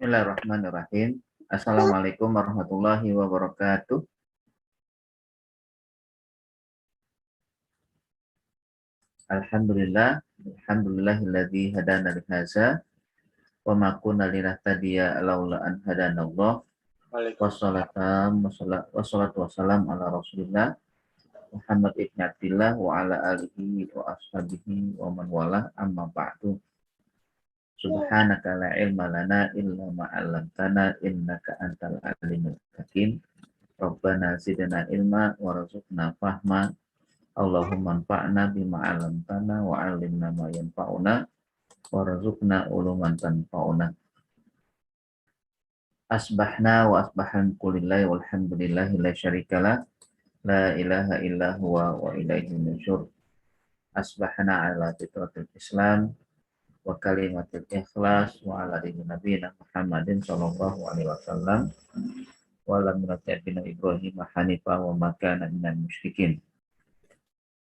Bismillahirrahmanirrahim. Assalamualaikum warahmatullahi wabarakatuh. Alhamdulillahilladzi hadana li hadza wa ma kunna linahtadiya laula an hadanallah. Wassalatu wassalamu ala Rasulillah Muhammad ibn Abdillah wa ala alihi wa ashabihi wa man walah, amma ba'du. Subhanaka la ilma lana illa ma 'allamtana innaka antal alimul hakim. Rabbana zidna ilma warzuqna fahma. Allahumma anfa'na bima 'allamtana wa 'allimna ma yanfa'una warzuqna uluman tanfa'una. Asbahna wa asbahan kulillahi walhamdulillahi la syarikalah, la ilaha illa huwa wa ilaihi nusyur. Asbahna ala fitratil Islam wa kalimatil ikhlas wa ala dini nabiyina Muhammadin sallallahu alaihi wasallam wa ala millati Ibrahim hanifa wa ma kana minal musyrikin.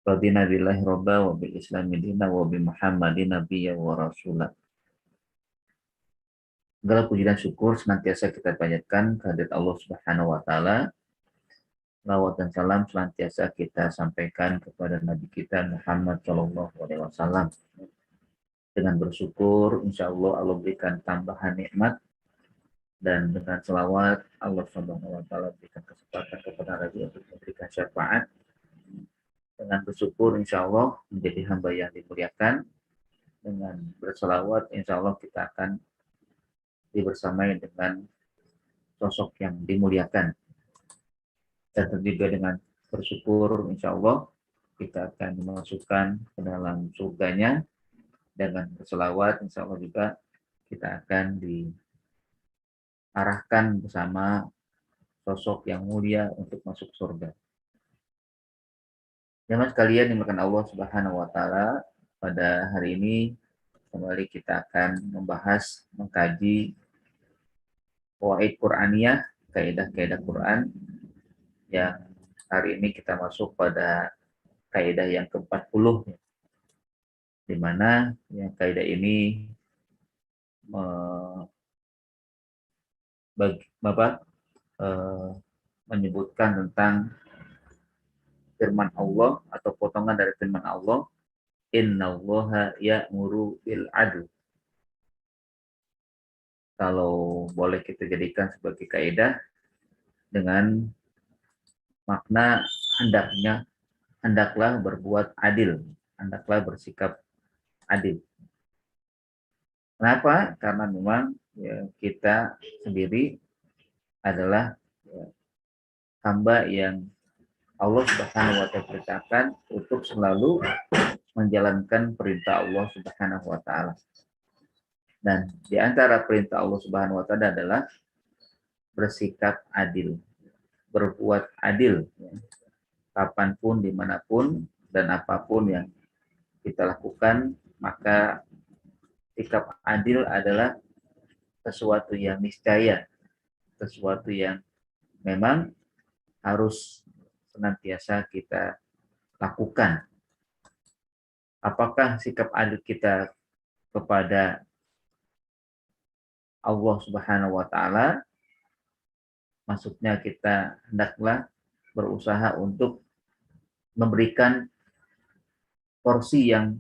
Radina billahi robba wa bil islami dina wa bi Muhammadin nabiyya wa rasulah. Segala puji dan syukur senantiasa kita panjatkan kehadirat Allah Subhanahu wa taala. Lawat dan salam senantiasa kita sampaikan kepada nabi kita Muhammad sallallahu alaihi wasallam. Dengan bersyukur, insya Allah Allah berikan tambahan nikmat, dan dengan selawat Allah Subhanahu wa taala berikan kesempatan kepada Nabi untuk memberikan syafaat. Dengan bersyukur insya Allah menjadi hamba yang dimuliakan. Dengan berselawat insya Allah kita akan dibersamai dengan sosok yang dimuliakan. Dan juga dengan bersyukur insya Allah kita akan dimasukkan ke dalam surganya. Dengan berselawat insya Allah juga kita akan diarahkan bersama sosok yang mulia untuk masuk surga. Jemaah sekalian dimuliakan Allah Subhanahu wa taala, pada hari ini kembali kita akan membahas, mengkaji fawaid Qur'aniyah, kaidah-kaidah Quran, yang hari ini kita masuk pada kaidah yang ke-40, di mana yang kaidah ini menyebutkan tentang firman Allah atau potongan dari firman Allah, innallaha ya'muru bil 'adl. Kalau boleh kita jadikan sebagai kaidah dengan makna hendaklah berbuat adil, hendaklah bersikap adil. Kenapa? Karena memang ya, kita sendiri adalah hamba yang Allah Subhanahu wa taala perintahkan untuk selalu menjalankan perintah Allah Subhanahu wa taala. Dan di antara perintah Allah Subhanahu wa taala adalah bersikap adil, berbuat adil, ya. Kapanpun, dimanapun, dan apapun yang kita lakukan, maka sikap adil adalah sesuatu yang niscaya, sesuatu yang memang harus senantiasa kita lakukan. Apakah sikap adil kita kepada Allah Subhanahu wa taala? Maksudnya kita hendaklah berusaha untuk memberikan porsi yang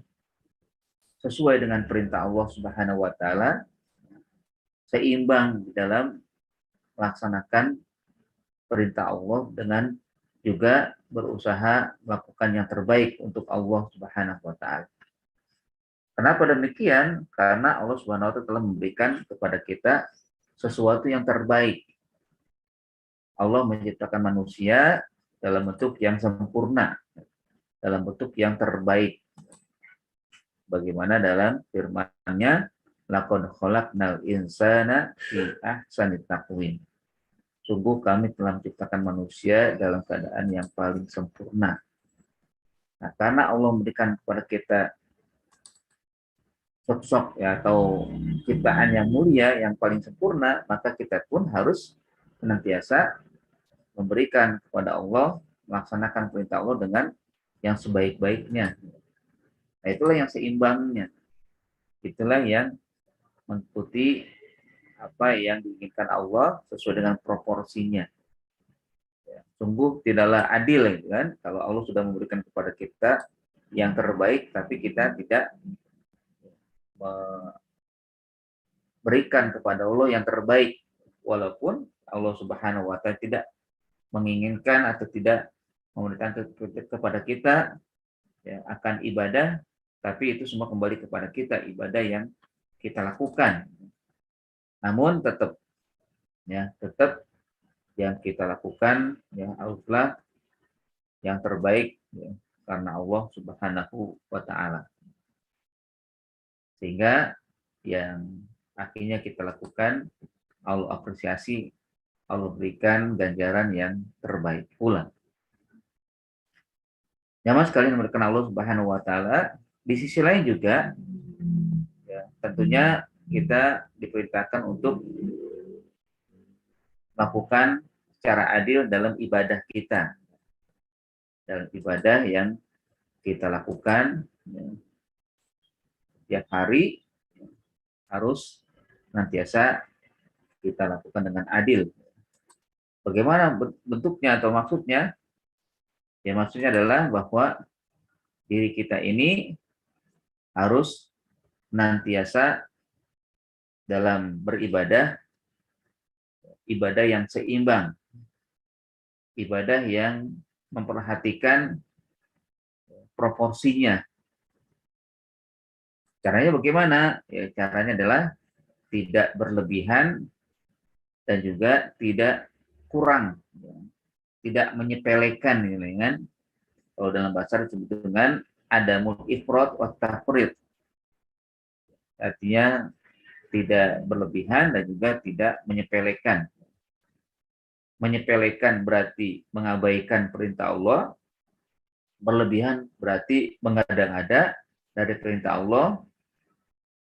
sesuai dengan perintah Allah Subhanahu wa taala, seimbang di dalam melaksanakan perintah Allah dengan juga berusaha melakukan yang terbaik untuk Allah Subhanahu wa taala. Kenapa demikian? Karena Allah Subhanahu wa taala telah memberikan kepada kita sesuatu yang terbaik. Allah menciptakan manusia dalam bentuk yang sempurna, dalam bentuk yang terbaik. Bagaimana dalam firman-Nya, laqad khalaqnal insana fi ahsani taqwim. Sungguh kami telah menciptakan manusia dalam keadaan yang paling sempurna. Nah, karena Allah memberikan kepada kita sosok ya, atau ciptaan yang mulia, yang paling sempurna, maka kita pun harus senantiasa memberikan kepada Allah, melaksanakan perintah Allah dengan yang sebaik-baiknya. Nah, itulah yang seimbangnya. Itulah yang mengikuti apa yang diinginkan Allah sesuai dengan proporsinya. Ya, sungguh tidaklah adil, gitu kan, kalau Allah sudah memberikan kepada kita yang terbaik, tapi kita tidak memberikan kepada Allah yang terbaik, walaupun Allah Subhanahu wa Ta'ala tidak menginginkan atau tidak memberikan kepada kita ya, akan ibadah, tapi itu semua kembali kepada kita, ibadah yang kita lakukan. Namun tetap yang kita lakukan ya haruslah yang terbaik ya, karena Allah Subhanahu wa Ta'ala. Sehingga yang akhirnya kita lakukan Allah apresiasi, Allah berikan ganjaran yang terbaik pula. Jamaah sekalian memberikan Allah Subhanahu wa Ta'ala, di sisi lain juga ya, tentunya kita diperintahkan untuk melakukan secara adil dalam ibadah kita, dalam ibadah yang kita lakukan ya, setiap hari harus nantiasa kita lakukan dengan adil. Bagaimana bentuknya atau maksudnya? Ya, maksudnya adalah bahwa diri kita ini harus nantiasa dalam beribadah, ibadah yang seimbang, ibadah yang memperhatikan proporsinya. Caranya bagaimana? Ya, caranya adalah tidak berlebihan dan juga tidak kurang, tidak menyepelekan, kan? Kalau dalam bahasa disebut dengan adamul ifrat wa tafrid. Artinya tidak berlebihan dan juga tidak menyepelekan. Menyepelekan berarti mengabaikan perintah Allah, berlebihan berarti mengada-ngada dari perintah Allah,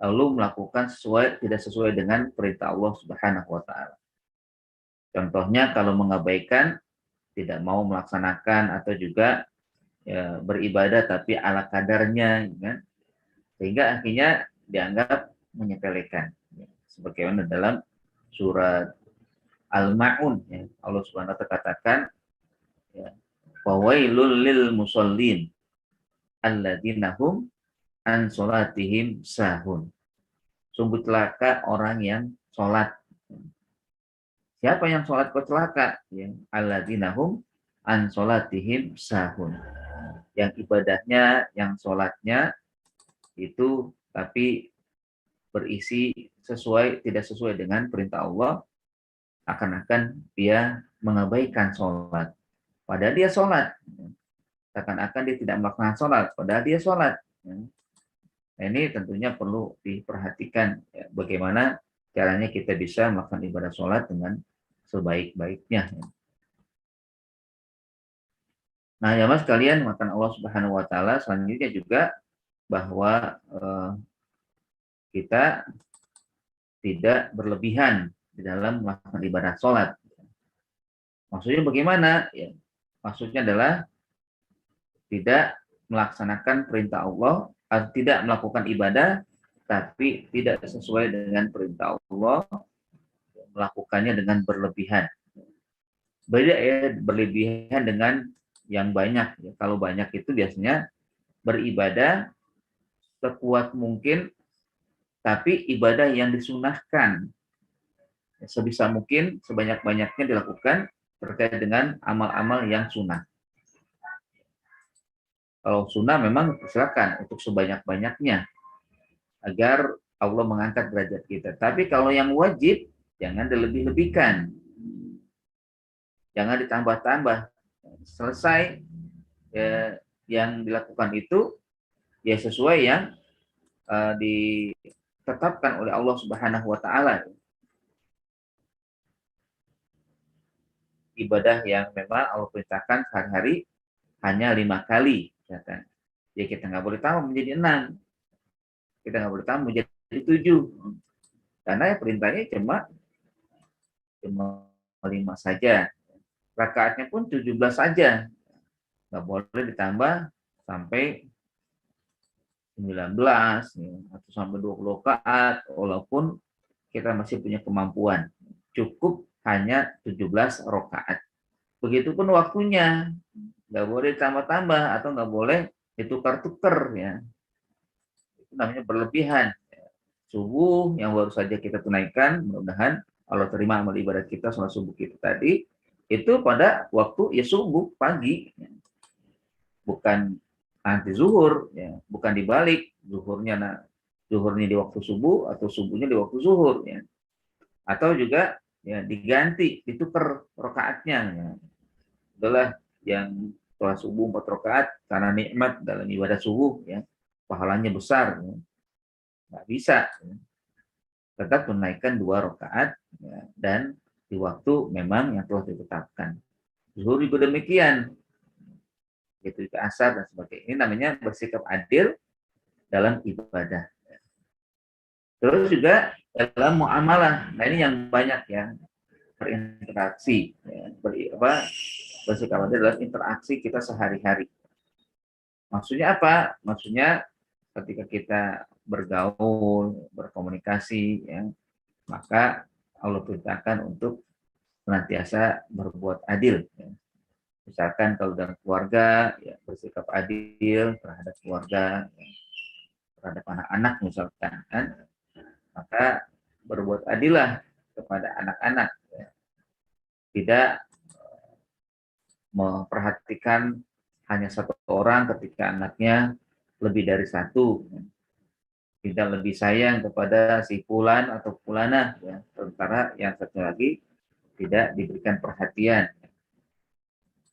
lalu melakukan tidak sesuai dengan perintah Allah Subhanahu wa Ta'ala. Contohnya kalau mengabaikan, tidak mau melaksanakan atau juga ya, beribadah tapi ala kadarnya, kan? Sehingga akhirnya dianggap menyepelekan. Sebagaimana dalam surat Al-Ma'un, ya, Allah Subhanahu wa Ta'ala katakan, ya, fawailul lil musallin alladzina hum an sholatihim sahun. Sungguh celaka orang yang sholat. Siapa yang sholat kok celaka? Ya, alladzina hum an sholatihim sahun. Yang ibadahnya, yang sholatnya itu tapi berisi tidak sesuai dengan perintah Allah, akan-akan dia mengabaikan sholat. Padahal dia sholat. Seakan-akan dia tidak melakukan sholat, padahal dia sholat. Nah, ini tentunya perlu diperhatikan ya, bagaimana caranya kita bisa melakukan ibadah sholat dengan sebaik-baiknya. Nah, ya mas kalian, makan Allah Subhanahu wa Ta'ala selanjutnya juga bahwa kita tidak berlebihan di dalam melakukan ibadah sholat. Maksudnya bagaimana? Ya, maksudnya adalah tidak melaksanakan perintah Allah, atau tidak melakukan ibadah, tapi tidak sesuai dengan perintah Allah, melakukannya dengan berlebihan. Beda ya, berlebihan dengan yang banyak. Ya, kalau banyak itu biasanya beribadah sekuat mungkin, tapi ibadah yang disunahkan. Ya, sebisa mungkin, sebanyak-banyaknya dilakukan terkait dengan amal-amal yang sunnah. Kalau sunnah memang silakan untuk sebanyak-banyaknya agar Allah mengangkat derajat kita. Tapi kalau yang wajib jangan dilebih-lebihkan, jangan ditambah-tambah. Selesai ya, yang dilakukan itu ya sesuai yang ditetapkan oleh Allah Subhanahu wa Ta'ala. Ibadah yang memang Allah perintahkan sehari-hari hanya 5 kali. Ya kita nggak boleh tambah menjadi 6. Kita nggak boleh tambah menjadi 7. Karena perintahnya cuma 5 saja. Rakaatnya pun 17 saja. Nggak boleh ditambah sampai 19 atau sampai 20 rakaat, walaupun kita masih punya kemampuan. Cukup hanya 17 rakaat. Begitupun waktunya, nggak boleh tambah-tambah atau nggak boleh ditukar-tukar ya. Itu namanya berlebihan. Subuh yang baru saja kita tunaikan, mudah-mudahan Allah terima amal ibadah kita sholat subuh kita tadi, itu pada waktu ya subuh pagi, bukan nanti zuhur, ya, bukan dibalik zuhurnya di waktu subuh atau subuhnya di waktu zuhur, ya. Atau juga ya diganti, ditukar rokaatnya, ya. Adalah yang sholat subuh 4 rakaat karena nikmat dalam ibadah subuh, ya, pahalanya besar, ya. Nggak bisa, ya. Tetap tunaikan 2 rakaat, ya, dan di waktu memang yang telah ditetapkan. Zuhur juga demikian, gitu ke asar dan sebagainya. Ini namanya bersikap adil dalam ibadah. Terus juga dalam muamalah. Nah ini yang banyak ya, berinteraksi, ya, bersikap adil dalam interaksi kita sehari-hari. Maksudnya apa? Maksudnya ketika kita bergaul, berkomunikasi, ya, maka Allah perintahkan untuk senantiasa berbuat adil. Ya. Misalkan kalau dalam keluarga, ya, bersikap adil terhadap keluarga, ya, terhadap anak-anak misalkan, kan, maka berbuat adillah kepada anak-anak, ya. Tidak memperhatikan hanya satu orang ketika anaknya lebih dari satu, ya. Tidak lebih sayang kepada si fulan atau fulana, ya. Sementara yang satu lagi tidak diberikan perhatian,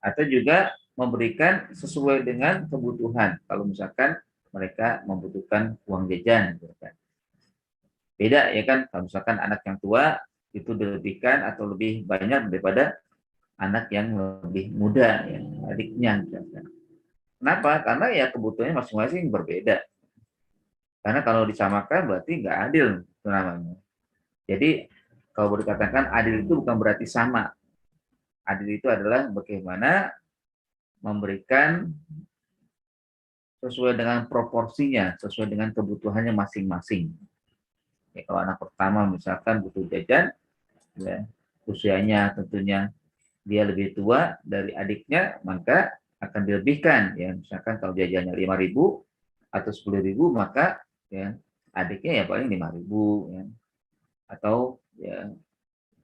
atau juga memberikan sesuai dengan kebutuhan. Kalau misalkan mereka membutuhkan uang jajan, gitu kan. Beda ya kan, kalau misalkan anak yang tua itu dilebihkan atau lebih banyak daripada anak yang lebih muda, ya, adiknya. Gitu kan. Kenapa? Karena ya kebutuhannya masing-masing berbeda. Karena kalau disamakan berarti nggak adil itu namanya. Jadi kalau boleh dikatakan adil itu bukan berarti sama. Adil itu adalah bagaimana memberikan sesuai dengan proporsinya, sesuai dengan kebutuhannya masing-masing. Ya, kalau anak pertama misalkan butuh jajan, ya, usianya tentunya dia lebih tua dari adiknya, maka akan dilebihkan. Ya, misalkan kalau jajannya 5.000 atau 10.000, maka ya adiknya ya paling 5.000, ya. Atau ya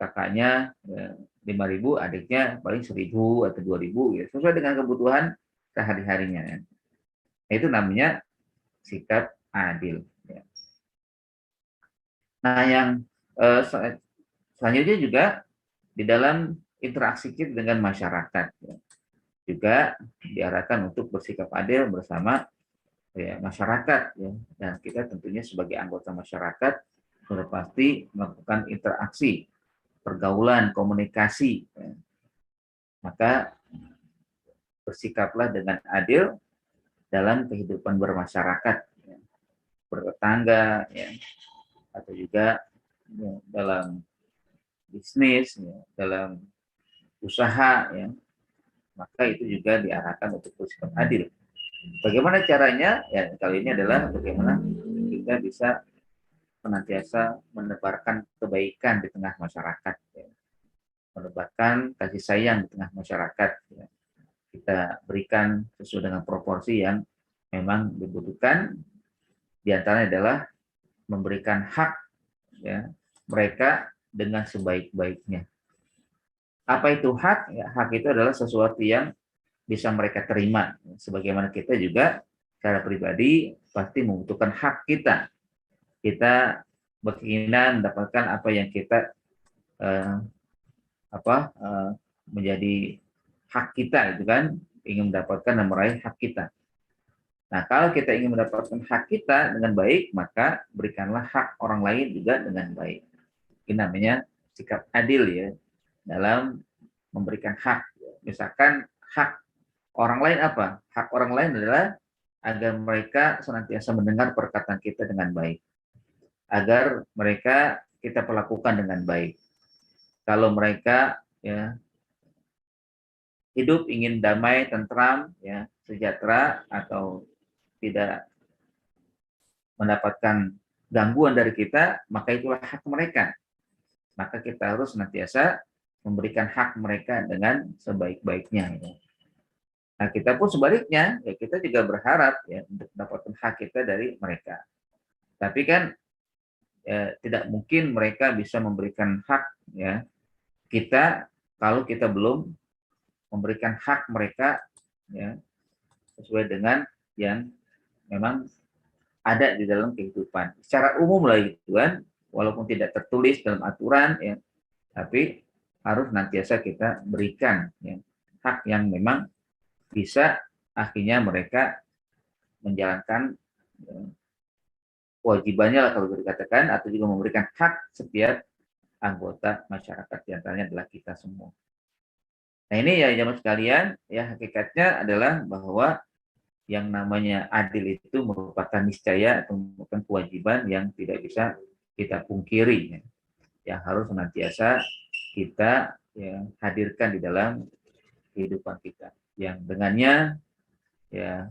kakaknya ya, 5.000, adiknya paling 1.000 atau 2.000, ya, sesuai dengan kebutuhan sehari-harinya. Ya. Itu namanya sikap adil. Ya. Nah, yang selanjutnya juga di dalam interaksi kita dengan masyarakat, ya, juga diarahkan untuk bersikap adil bersama ya, masyarakat, ya. Dan kita tentunya sebagai anggota masyarakat sudah pasti melakukan interaksi, pergaulan, komunikasi, ya. Maka bersikaplah dengan adil dalam kehidupan bermasyarakat, ya, bertetangga, ya, atau juga ya, dalam bisnis, ya, dalam usaha, ya, maka itu juga diarahkan untuk bersikap adil. Bagaimana caranya? Ya, kali ini adalah bagaimana kita bisa senantiasa menebarkan kebaikan di tengah masyarakat, ya. Menebarkan kasih sayang di tengah masyarakat, ya. Kita berikan sesuai dengan proporsi yang memang dibutuhkan. Di antaranya adalah memberikan hak, ya, mereka dengan sebaik-baiknya. Apa itu hak? Ya, hak itu adalah sesuatu yang bisa mereka terima. Sebagaimana kita juga secara pribadi pasti membutuhkan hak kita. Kita berkeinginan mendapatkan apa yang kita eh, menjadi hak kita, itu kan, ingin mendapatkan dan meraih hak kita. Nah, kalau kita ingin mendapatkan hak kita dengan baik, maka berikanlah hak orang lain juga dengan baik. Ini namanya sikap adil, ya, dalam memberikan hak. Misalkan hak orang lain apa? Hak orang lain adalah agar mereka senantiasa mendengar perkataan kita dengan baik. Agar mereka kita perlakukan dengan baik. Kalau mereka ya hidup ingin damai, tentram, ya, sejahtera, atau tidak mendapatkan gangguan dari kita, maka itulah hak mereka. Maka kita harus senantiasa memberikan hak mereka dengan sebaik-baiknya. Nah, kita pun sebaliknya, ya kita juga berharap ya untuk mendapatkan hak kita dari mereka. Tapi kan ya, tidak mungkin mereka bisa memberikan hak ya kita kalau kita belum memberikan hak mereka ya sesuai dengan yang memang ada di dalam kehidupan. Secara umum lah itu kan, walaupun tidak tertulis dalam aturan ya, tapi harus nantiasa kita berikan ya, hak yang memang bisa akhirnya mereka menjalankan ya, kewajibannya lah kalau dikatakan, atau juga memberikan hak setiap anggota masyarakat, diantaranya adalah kita semua. Nah ini ya jamaah sekalian, ya hakikatnya adalah bahwa yang namanya adil itu merupakan niscaya atau merupakan kewajiban yang tidak bisa kita pungkiri, ya. Yang harus senantiasa kita ya, hadirkan di dalam kehidupan kita, yang dengannya ya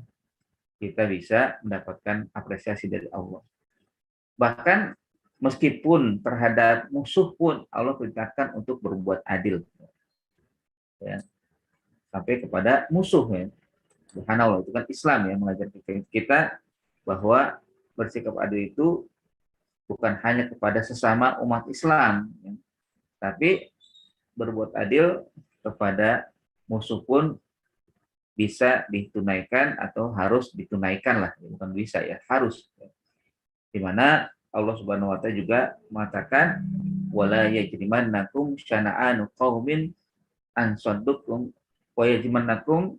kita bisa mendapatkan apresiasi dari Allah. Bahkan meskipun terhadap musuh pun Allah perintahkan untuk berbuat adil, ya, sampai kepada musuh ya. Subhanallah, itu kan Islam ya mengajarkan kita bahwa bersikap adil itu bukan hanya kepada sesama umat Islam, ya, tapi berbuat adil kepada musuh pun bisa ditunaikan atau harus ditunaikan lah, bukan bisa ya, harus. Di mana Allah Subhanahu wa taala juga mengatakan wala yajrimannakum syana'anu qaumin an saddukum wa yajrimannakum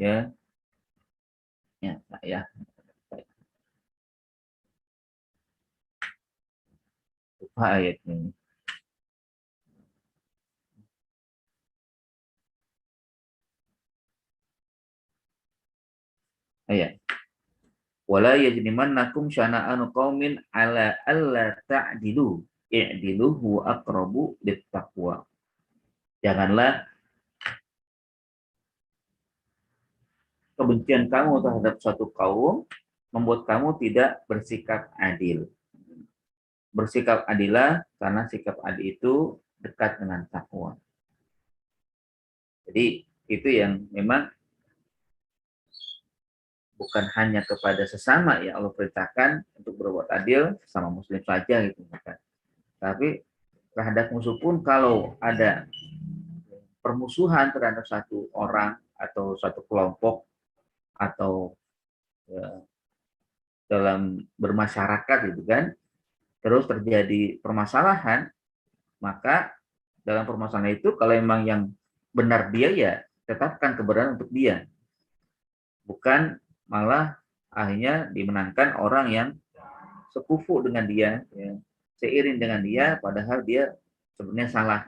ya ya lupa ayatnya. Ayat wala yajrimannakum syana'anu qaumin ala alla ta'dilu i'dilu huwa aqrabu littaqwa. Janganlah kebencian kamu terhadap suatu kaum membuat kamu tidak bersikap adil. Bersikap adilah karena sikap adil itu dekat dengan takwa. Jadi itu yang memang bukan hanya kepada sesama ya Allah perintahkan untuk berbuat adil sama muslim saja gitu bukan. Tapi terhadap musuh pun kalau ada permusuhan terhadap satu orang atau satu kelompok atau ya, dalam bermasyarakat gitu kan, terus terjadi permasalahan, maka dalam permasalahan itu kalau memang yang benar dia ya tetapkan kebenaran untuk dia, bukan malah akhirnya dimenangkan orang yang sekufu dengan dia, ya, seiring dengan dia, padahal dia sebenarnya salah.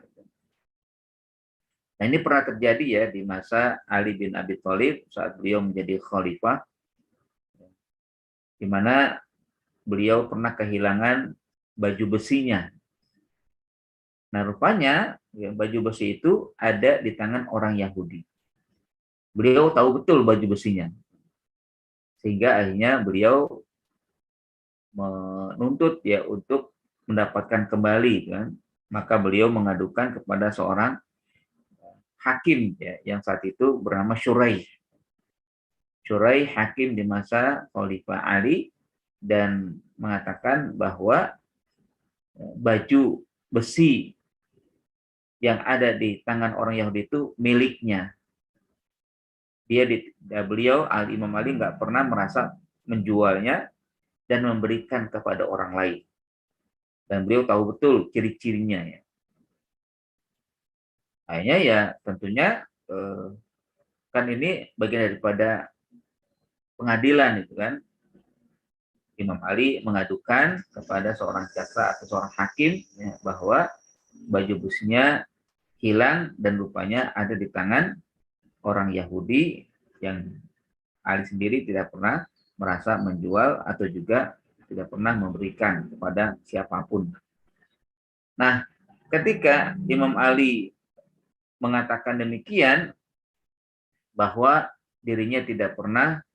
Nah ini pernah terjadi ya di masa Ali bin Abi Thalib saat beliau menjadi khalifah, di mana beliau pernah kehilangan baju besinya. Nah rupanya ya, baju besi itu ada di tangan orang Yahudi. Beliau tahu betul baju besinya, sehingga akhirnya beliau menuntut ya untuk mendapatkan kembali kan. Maka beliau mengadukan kepada seorang hakim ya yang saat itu bernama Syurai. Syurai hakim di masa Khalifah Ali dan mengatakan bahwa baju besi yang ada di tangan orang Yahudi itu miliknya. Beliau Al-Imam Ali nggak pernah merasa menjualnya dan memberikan kepada orang lain. Dan beliau tahu betul ciri-cirinya ya. Akhirnya ya tentunya kan ini bagian daripada pengadilan itu kan. Imam Ali mengadukan kepada seorang jaksa atau seorang hakim ya, bahwa baju besinya hilang dan rupanya ada di tangan orang Yahudi yang Ali sendiri tidak pernah merasa menjual atau juga tidak pernah memberikan kepada siapapun. Nah, ketika Imam Ali mengatakan demikian bahwa dirinya tidak pernah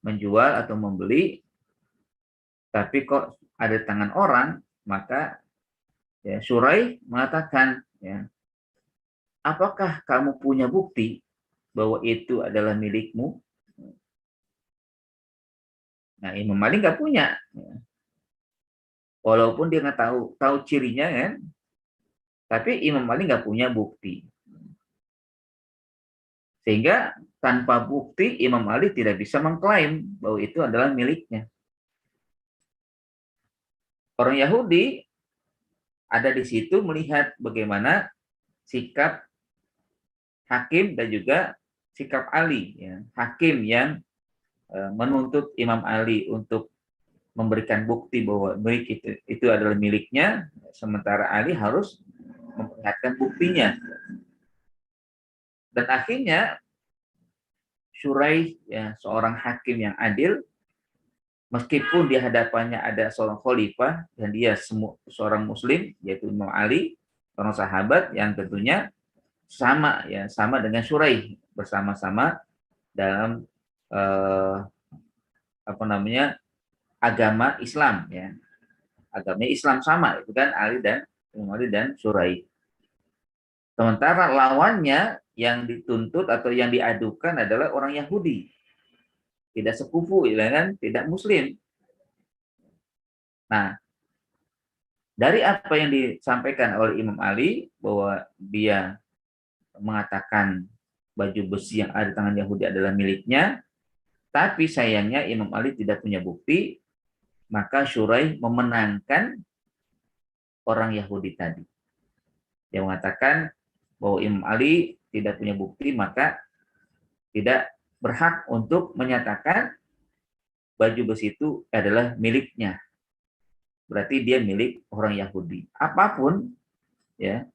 menjual atau membeli, tapi kok ada di tangan orang, maka ya Syurai mengatakan, ya, apakah kamu punya bukti bahwa itu adalah milikmu? Nah, Imam Ali nggak punya, ya. Walaupun dia nggak tahu cirinya kan, tapi Imam Ali nggak punya bukti. Sehingga tanpa bukti Imam Ali tidak bisa mengklaim bahwa itu adalah miliknya. Orang Yahudi ada di situ melihat bagaimana sikap hakim dan juga sikap Ali. Ya. Hakim yang menuntut Imam Ali untuk memberikan bukti bahwa milik itu adalah miliknya, sementara Ali harus memperlihatkan buktinya. Dan akhirnya Syurai, ya, seorang hakim yang adil, meskipun di hadapannya ada seorang khalifah dan dia seorang muslim, yaitu Imam Ali, seorang sahabat yang tentunya sama dengan Syurai, bersama-sama dalam eh, apa namanya agama Islam, ya, agama Islam sama itu kan Imam Ali dan Syurai. Sementara lawannya yang dituntut atau yang diadukan adalah orang Yahudi, tidak sekufu, ya kan, tidak Muslim. Nah, dari apa yang disampaikan oleh Imam Ali bahwa dia mengatakan baju besi yang ada di tangan Yahudi adalah miliknya, tapi sayangnya Imam Ali tidak punya bukti, maka Syurai memenangkan orang Yahudi tadi. Dia mengatakan bahwa Imam Ali tidak punya bukti, maka tidak berhak untuk menyatakan baju besi itu adalah miliknya. Berarti dia milik orang Yahudi. Apapun, ya,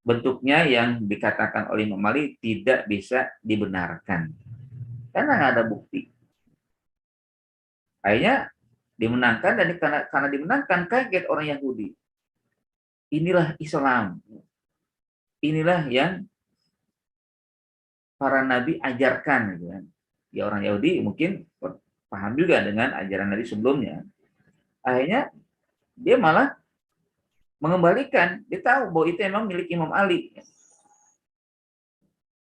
bentuknya yang dikatakan oleh Imam Ali tidak bisa dibenarkan. Karena nggak ada bukti. Akhirnya dimenangkan, dan karena dimenangkan kaget orang Yahudi. Inilah Islam. Inilah yang para nabi ajarkan, gitu kan. Ya, orang Yahudi mungkin paham juga dengan ajaran Nabi sebelumnya. Akhirnya dia malah mengembalikan, dia tahu bahwa itu memang milik Imam Ali.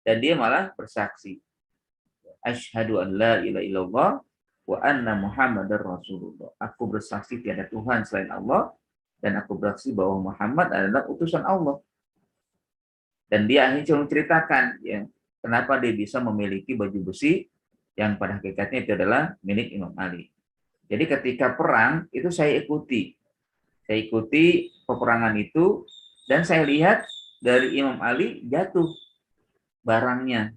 Dan dia malah bersaksi, asyhadu an la ilaha illallah wa anna muhammadar rasulullah. Aku bersaksi tiada Tuhan selain Allah, dan aku bersaksi bahwa Muhammad adalah utusan Allah. Dan dia akhirnya menceritakan, ya, kenapa dia bisa memiliki baju besi yang pada hakikatnya itu adalah milik Imam Ali. Jadi ketika perang itu saya ikuti peperangan itu, dan saya lihat dari Imam Ali jatuh barangnya.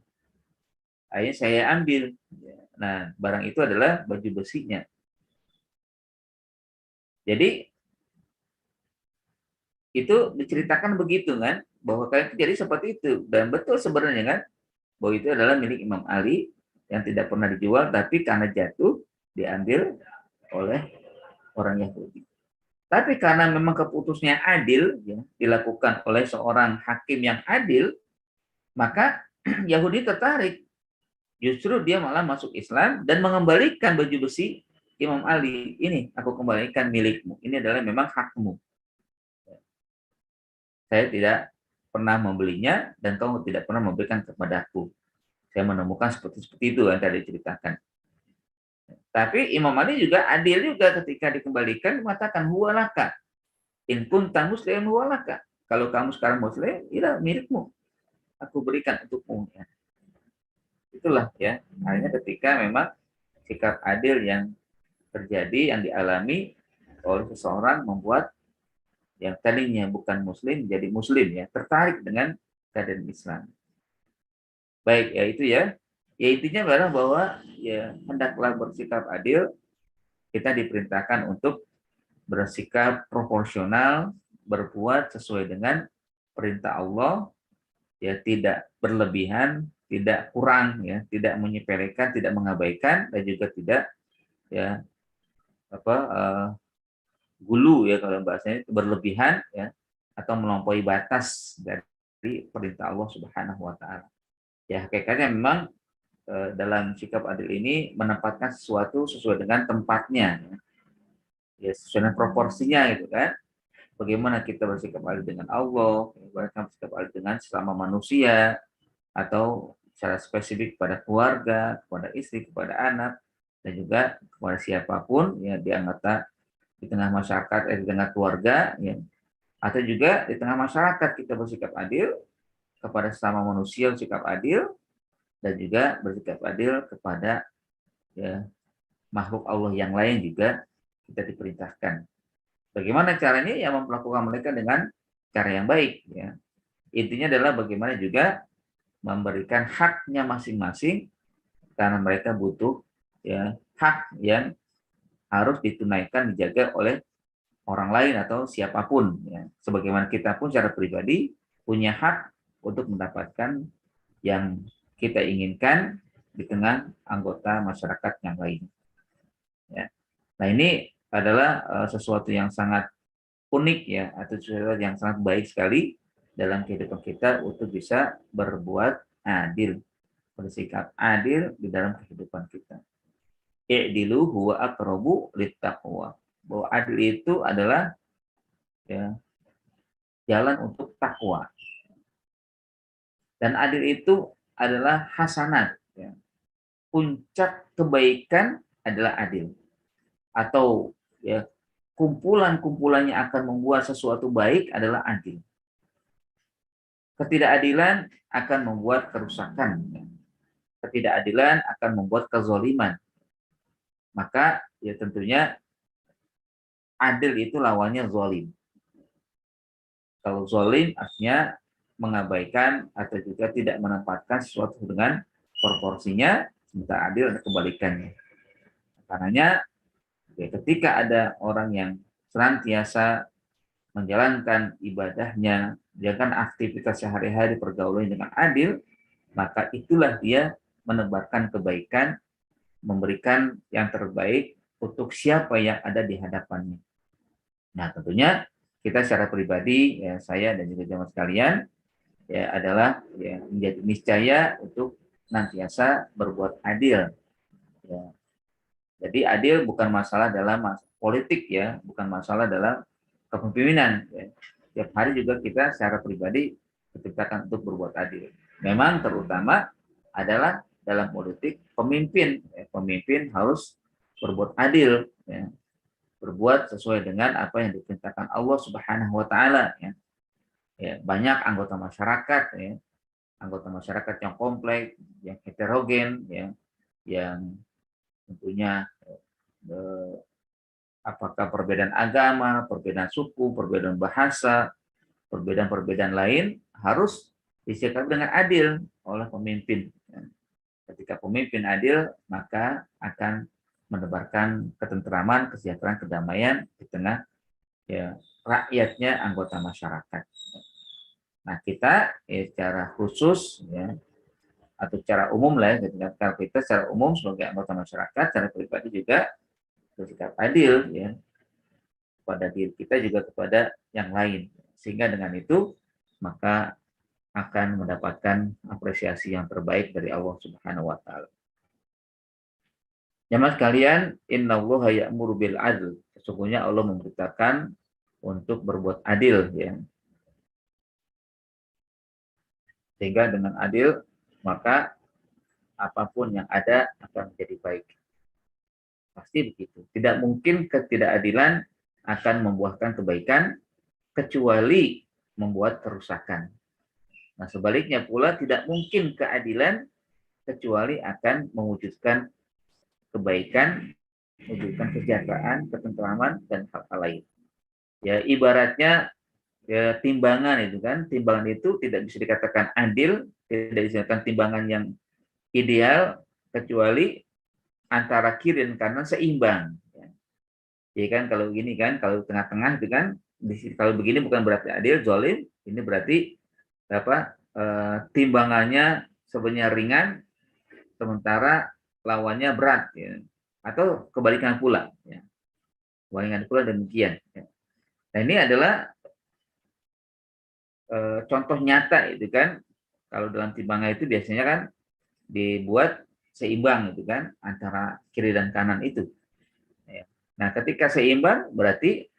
Akhirnya saya ambil. Nah, barang itu adalah baju besinya. Jadi itu diceritakan begitu kan, bahwa kayak jadi seperti itu, dan betul sebenarnya kan, bahwa itu adalah milik Imam Ali yang tidak pernah dijual, tapi karena jatuh diambil oleh orang Yahudi. Tapi karena memang keputusnya adil, ya, dilakukan oleh seorang hakim yang adil, maka Yahudi tertarik. Justru dia malah masuk Islam dan mengembalikan baju besi Imam Ali. Ini aku kembalikan milikmu. Ini adalah memang hakmu. Saya tidak pernah membelinya dan kamu tidak pernah memberikan kepadaku. Saya menemukan seperti itu yang tadi diceritakan. Tapi Imam Ali juga adil juga ketika dikembalikan, mengatakan huwalaka. In kunta muslim huwalaka. Kalau kamu sekarang muslim, ini milikmu. Aku berikan untukmu. Ya. Itulah, ya. Akhirnya ketika memang sikap adil yang terjadi, yang dialami oleh seseorang, membuat yang tadinya bukan muslim jadi muslim, ya, tertarik dengan keadaan Islam. Baik, ya itu ya. Ya intinya adalah bahwa ya hendaklah bersikap adil. Kita diperintahkan untuk bersikap proporsional, berbuat sesuai dengan perintah Allah, ya, tidak berlebihan, tidak kurang, ya, tidak menyepelekan, tidak mengabaikan, dan juga tidak, ya, apa gulu, ya, kalau bahasanya itu berlebihan, ya, atau melampaui batas dari perintah Allah Subhanahu wa taala. Ya, hakikatnya memang dalam sikap adil ini menempatkan sesuatu sesuai dengan tempatnya. ya sesuai dengan proporsinya gitu kan. Bagaimana kita bersikap adil dengan Allah, bagaimana kita bersikap adil dengan sesama manusia, atau secara spesifik kepada keluarga, kepada istri, kepada anak, dan juga kepada siapapun ya di anggota di tengah masyarakat, di tengah keluarga, ya, atau juga di tengah masyarakat kita bersikap adil kepada sesama manusia, bersikap adil, dan juga bersikap adil kepada ya, makhluk Allah yang lain juga kita diperintahkan. Bagaimana caranya? Ya memperlakukan mereka dengan cara yang baik. Ya. Intinya adalah bagaimana juga memberikan haknya masing-masing karena mereka butuh ya hak yang harus ditunaikan dijaga oleh orang lain atau siapapun. Ya. Sebagaimana kita pun secara pribadi punya hak untuk mendapatkan yang kita inginkan di tengah anggota masyarakat yang lain. Ya. Nah ini adalah sesuatu yang sangat unik ya atau sesuatu yang sangat baik sekali dalam kehidupan kita untuk bisa berbuat adil, bersikap adil di dalam kehidupan kita. I'dilu huwa aqrabu littaqwa. Bahwa adil itu adalah ya, jalan untuk takwa. Dan adil itu adalah hasanat. Ya. Puncak kebaikan adalah adil. Atau ya, kumpulan-kumpulannya akan membuat sesuatu baik adalah adil. Ketidakadilan akan membuat kerusakan. Ketidakadilan akan membuat kezoliman. Maka ya tentunya adil itu lawannya zolim. Kalau zolim artinya mengabaikan atau juga tidak menempatkan sesuatu dengan proporsinya, sementara adil ada kebalikannya. Karenanya ya, ketika ada orang yang senantiasa menjalankan ibadahnya, menjalankan aktivitas sehari-hari pergaulan dengan adil, maka itulah dia menebarkan kebaikan, memberikan yang terbaik untuk siapa yang ada di hadapannya. Nah, tentunya kita secara pribadi, ya saya dan juga jamaah sekalian, ya adalah ya, menjadi niscaya untuk nantiasa berbuat adil. Ya. Jadi adil bukan masalah dalam politik ya, bukan masalah dalam kepemimpinan. Ya. Tiap hari juga kita secara pribadi diciptakan untuk berbuat adil. Memang terutama adalah dalam politik pemimpin. Ya. Pemimpin harus berbuat adil. Ya. Berbuat sesuai dengan apa yang diperintahkan Allah Subhanahu wa taala ya. Ya, banyak anggota masyarakat ya, anggota masyarakat yang kompleks, yang heterogen ya, yang tentunya eh, apakah perbedaan agama, perbedaan suku, perbedaan bahasa, perbedaan-perbedaan lain harus disikapi dengan adil oleh pemimpin. Ya. Ketika pemimpin adil, maka akan menebarkan ketentraman, kesejahteraan, kedamaian di tengah ya, rakyatnya, anggota masyarakat. Nah kita secara khusus ya, atau secara umum lah ya, kalau kita secara umum sebagai anggota masyarakat, secara pribadi juga bersikap adil ya kepada diri kita juga kepada yang lain. Sehingga dengan itu maka akan mendapatkan apresiasi yang terbaik dari Allah Subhanahu wa taala. Jamaah sekalian, innallaha ya'muru bil adl. Sesungguhnya Allah memerintahkan untuk berbuat adil ya. Sehingga dengan adil maka apapun yang ada akan menjadi baik. Pasti begitu. Tidak mungkin ketidakadilan akan membuahkan kebaikan kecuali membuat kerusakan. Nah, sebaliknya pula tidak mungkin keadilan kecuali akan mewujudkan kebaikan, mewujudkan kesejahteraan, ketentraman, dan hal-hal lain. Ya, ibaratnya ya, timbangan itu kan, timbangan itu tidak bisa dikatakan adil, tidak bisa dikatakan timbangan yang ideal, kecuali antara kiri dan kanan seimbang. Ya kan kalau gini kan, kalau tengah-tengah itu kan, kalau begini bukan berarti adil, zalim, ini berarti apa? Timbangannya sebenarnya ringan, sementara lawannya berat, ya. Atau kebalikan pula, ya. Kebalikan pula demikian. Ya. Nah ini adalah contoh nyata itu kan, kalau dalam timbangan itu biasanya kan dibuat seimbang itu kan antara kiri dan kanan itu. Ya. Nah, ketika seimbang berarti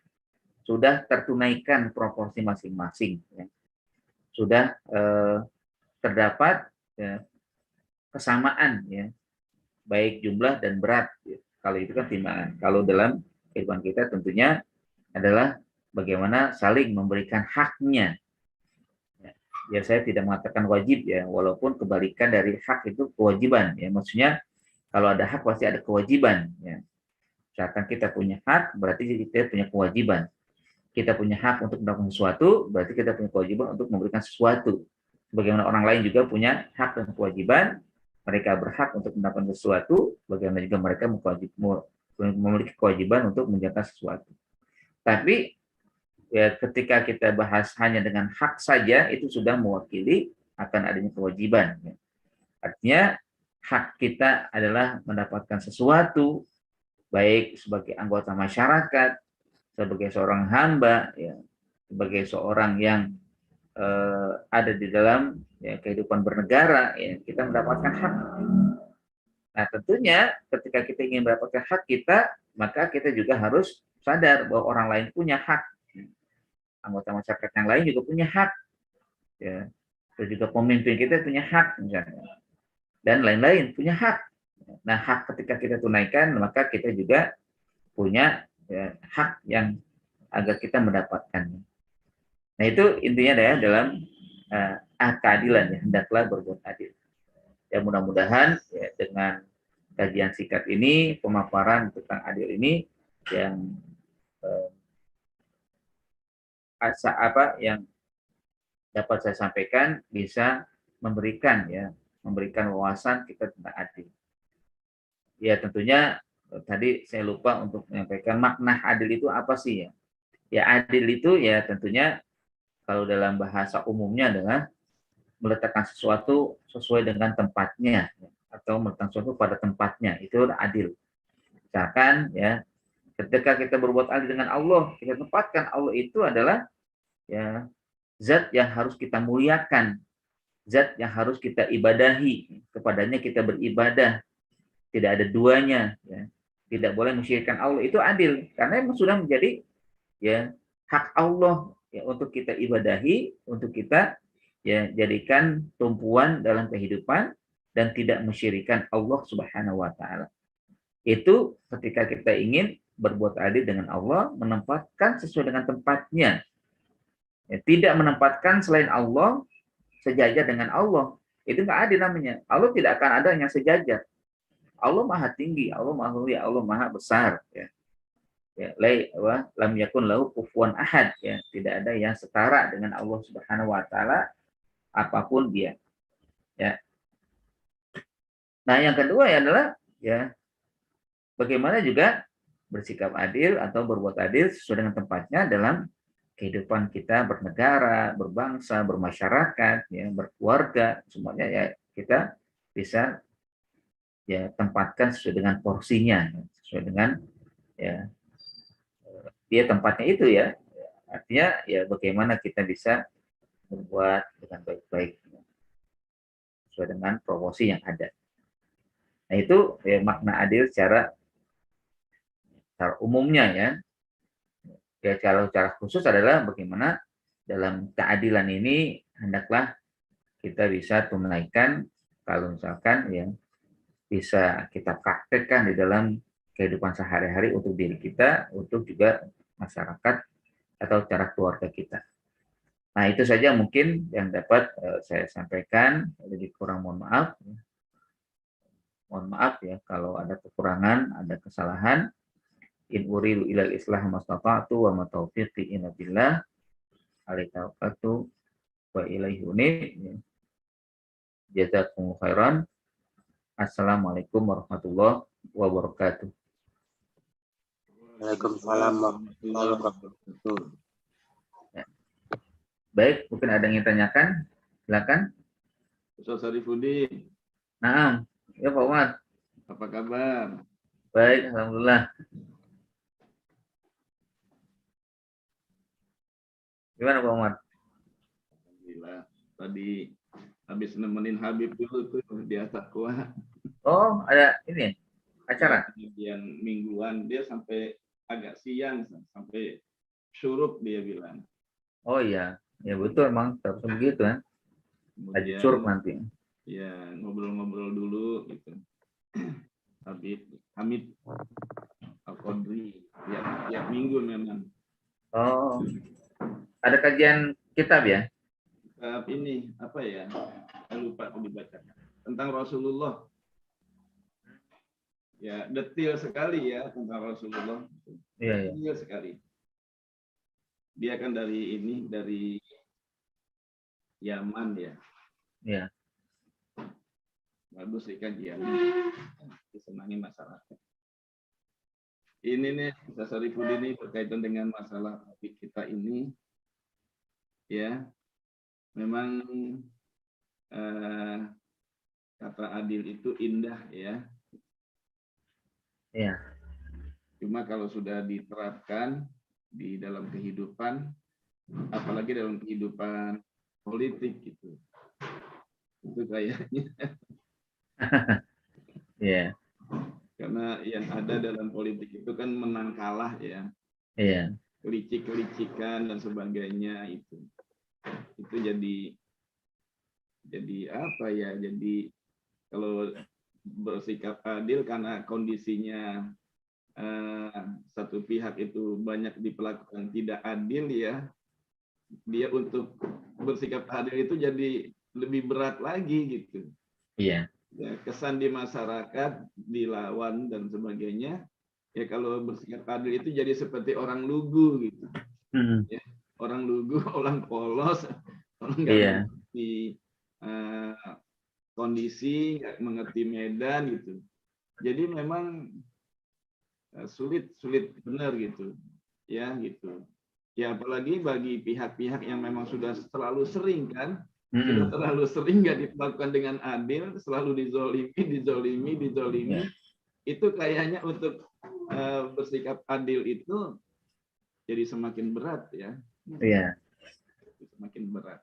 sudah tertunaikan proporsi masing-masing. Ya. Sudah terdapat ya, kesamaan, ya, baik jumlah dan berat. Ya. Kalau itu kan timbangan. Kalau dalam kehidupan kita tentunya adalah bagaimana saling memberikan haknya. Ya, saya tidak mengatakan wajib ya, walaupun kebalikan dari hak itu kewajiban. Ya, maksudnya kalau ada hak pasti ada kewajiban. Ya. Misalkan kita punya hak, berarti kita punya kewajiban. Kita punya hak untuk melakukan sesuatu, berarti kita punya kewajiban untuk memberikan sesuatu. Bagaimana orang lain juga punya hak dan kewajiban, mereka berhak untuk mendapatkan sesuatu, bagaimana juga mereka memiliki kewajiban untuk menjaga sesuatu. Tapi ya, ketika kita bahas hanya dengan hak saja, itu sudah mewakili akan adanya kewajiban. Artinya hak kita adalah mendapatkan sesuatu, baik sebagai anggota masyarakat, sebagai seorang hamba, ya, sebagai seorang yang ada di dalam ya, kehidupan bernegara, ya, kita mendapatkan hak. Nah, tentunya ketika kita ingin mendapatkan hak kita, maka kita juga harus sadar bahwa orang lain punya hak. Anggota masyarakat yang lain juga punya hak. Ya. Terus juga pemimpin kita punya hak, misalnya. Dan lain-lain punya hak. Nah, hak ketika kita tunaikan, maka kita juga punya ya, hak yang agar kita mendapatkannya. Nah, itu intinya adalah dalam keadilan, ya, hendaklah berbuat adil. Ya, mudah-mudahan ya, dengan kajian singkat ini, pemaparan tentang adil ini yang yang dapat saya sampaikan bisa memberikan wawasan kita tentang adil. Ya, tentunya tadi saya lupa untuk menyampaikan makna adil itu apa sih ya? Ya, adil itu ya tentunya kalau dalam bahasa umumnya adalah meletakkan sesuatu sesuai dengan tempatnya, ya, atau meletakkan sesuatu pada tempatnya, itu adil. Misalkan ya, ketika kita berbuat adil dengan Allah, kita tempatkan Allah itu adalah ya zat yang harus kita muliakan, zat yang harus kita ibadahi, kepadanya kita beribadah, tidak ada duanya, ya. Tidak boleh mensyirikkan Allah, itu adil karena memang sudah menjadi ya hak Allah ya untuk kita ibadahi, untuk kita ya jadikan tumpuan dalam kehidupan dan tidak mensyirikkan Allah Subhanahu wa taala. Itu ketika kita ingin berbuat adil dengan Allah, menempatkan sesuai dengan tempatnya. Ya, tidak menempatkan selain Allah sejajar dengan Allah. Itu nggak adil namanya. Allah tidak akan ada yang sejajar. Allah maha tinggi, Allah maha mulia, Allah maha besar. Ya. Ya, lam yakun lahu kufuwan ahad, ya, tidak ada yang setara dengan Allah Subhanahu wa taala apapun dia, ya. Nah, yang kedua adalah ya bagaimana juga bersikap adil atau berbuat adil sesuai dengan tempatnya dalam kehidupan kita bernegara, berbangsa, bermasyarakat, ya, berkeluarga, semuanya ya kita bisa ya tempatkan sesuai dengan porsinya, ya, sesuai dengan ya dia tempatnya itu ya. Artinya ya bagaimana kita bisa berbuat dengan baik-baik sesuai dengan proporsi yang ada. Nah, itu ya, makna adil secara umumnya ya. Ya, cara khusus adalah bagaimana dalam keadilan ini hendaklah kita bisa tunaikan kalau misalkan ya bisa kita praktekkan di dalam kehidupan sehari-hari untuk diri kita, untuk juga masyarakat atau cara keluarga kita. Nah, itu saja mungkin yang dapat saya sampaikan. Jadi kurang mohon maaf. Mohon maaf ya kalau ada kekurangan, ada kesalahan. In uridu ilal islah mastata'tu wa ma taufiqi illa billah. Alaihi tawakkaltu wa ilaihi unib. Jazakumullahu khairan. Assalamualaikum warahmatullahi wabarakatuh. Waalaikumsalam warahmatullahi wabarakatuh. Ya. Baik, mungkin ada yang ingin tanyakan? Silakan. Ustaz Sarifuddin. Nah, ya Pak Umar. Apa kabar? Baik, alhamdulillah. Gimana Pak Umar? Alhamdulillah. Tadi habis nemenin Habib dulu tuh di Atakwa. Oh, ada ini acara? Kemudian mingguan dia sampai agak siang sampai syuruk dia bilang. Oh iya, ya betul emang harus begitu kan. Haji curug Kemudian nanti. ya ngobrol-ngobrol dulu gitu. Hamid Al-Qadri tiap minggu memang. Oh, ada kajian kitab ya? Ini apa ya? Saya lupa dibaca. Tentang Rasulullah. Ya, detail sekali ya tentang Rasulullah. Iya, iya. Detail sekali. Dia kan dari Yaman ya. Iya. Bagus sih kajian. Disenangi masyarakat. Ini nih, Ustaz Sarifudin ini berkaitan dengan masalah topik kita ini. Ya, memang kata adil itu indah ya. Iya. Cuma kalau sudah diterapkan di dalam kehidupan, apalagi dalam kehidupan politik gitu, itu kayaknya. Iya. Karena yang ada dalam politik itu kan menang kalah ya, Iya. kelicik-kelicikan dan sebagainya itu jadi apa ya? Jadi kalau bersikap adil karena kondisinya satu pihak itu banyak diperlakukan tidak adil ya, dia untuk bersikap adil itu jadi lebih berat lagi gitu. Iya. Ya, kesan di masyarakat dilawan dan sebagainya. Ya kalau bersikap adil itu jadi seperti orang lugu gitu. Ya, orang lugu, orang polos, orang nggak mengerti kondisi, nggak mengerti medan gitu. Jadi memang sulit benar gitu, ya gitu. Ya apalagi bagi pihak-pihak yang memang sudah terlalu sering kan, sudah terlalu sering nggak diperlakukan dengan adil, selalu dizolimi, itu kayaknya untuk bersikap adil itu jadi semakin berat ya. Iya. Semakin berat.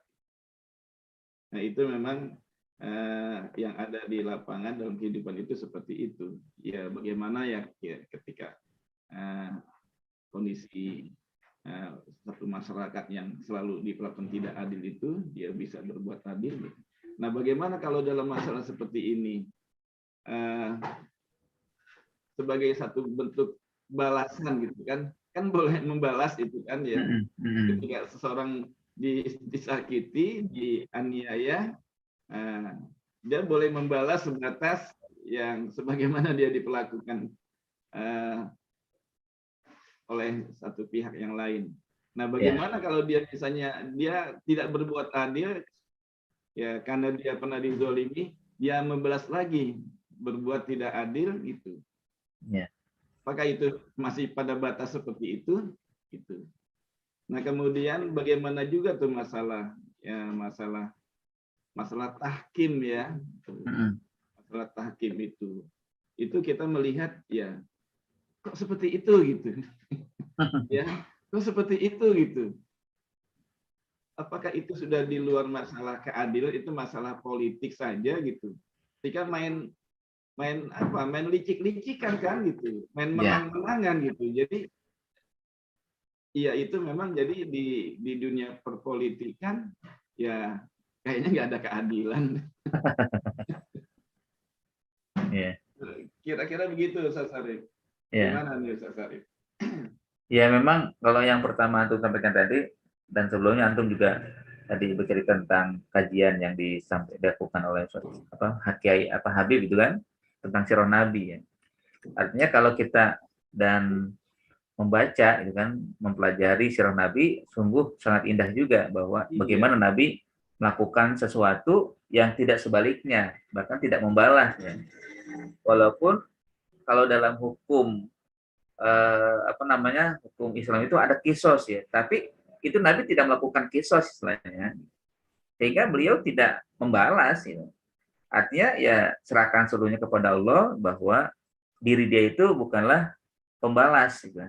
Nah itu memang yang ada di lapangan dalam kehidupan itu seperti itu. Ya bagaimana ya ketika kondisi satu masyarakat yang selalu diperlakukan tidak adil itu, dia bisa berbuat adil. Nah bagaimana kalau dalam masalah seperti ini, sebagai satu bentuk balasan gitu kan boleh membalas itu kan ya. Ketika seseorang disakiti, dianiaya, dia boleh membalas sebatas yang sebagaimana dia diperlakukan oleh satu pihak yang lain. Nah, bagaimana kalau dia misalnya dia tidak berbuat adil, ya karena dia pernah dizolimi, dia membalas lagi berbuat tidak adil gitu. Apakah itu masih pada batas seperti itu? Gitu. Nah, kemudian bagaimana juga tuh masalah tahkim ya. Masalah tahkim itu kita melihat ya kok seperti itu gitu. Ya, kok seperti itu gitu. Apakah itu sudah di luar masalah keadilan, itu masalah politik saja gitu. Ketika main licik-licikan kan gitu, main menang-menangan gitu. Jadi iya itu memang jadi di dunia perpolitikan ya kayaknya nggak ada keadilan. Kira-kira begitu Ustaz Sarif. Gimana nih Ustaz Sarif? Ya memang kalau yang pertama Antum sampaikan tadi dan sebelumnya Antum juga tadi bercerita tentang kajian yang dilakukan oleh Kiai Habib itu kan tentang sirah Nabi ya. Artinya kalau kita dan membaca itu kan mempelajari sirah Nabi sungguh sangat indah juga bahwa bagaimana Nabi melakukan sesuatu yang tidak sebaliknya bahkan tidak membalas ya. Walaupun kalau dalam hukum hukum Islam itu ada kisos ya, tapi itu Nabi tidak melakukan kisos istilahnya, sehingga beliau tidak membalas. Ya. Artinya ya serahkan seluruhnya kepada Allah bahwa diri dia itu bukanlah pembalas, gitu.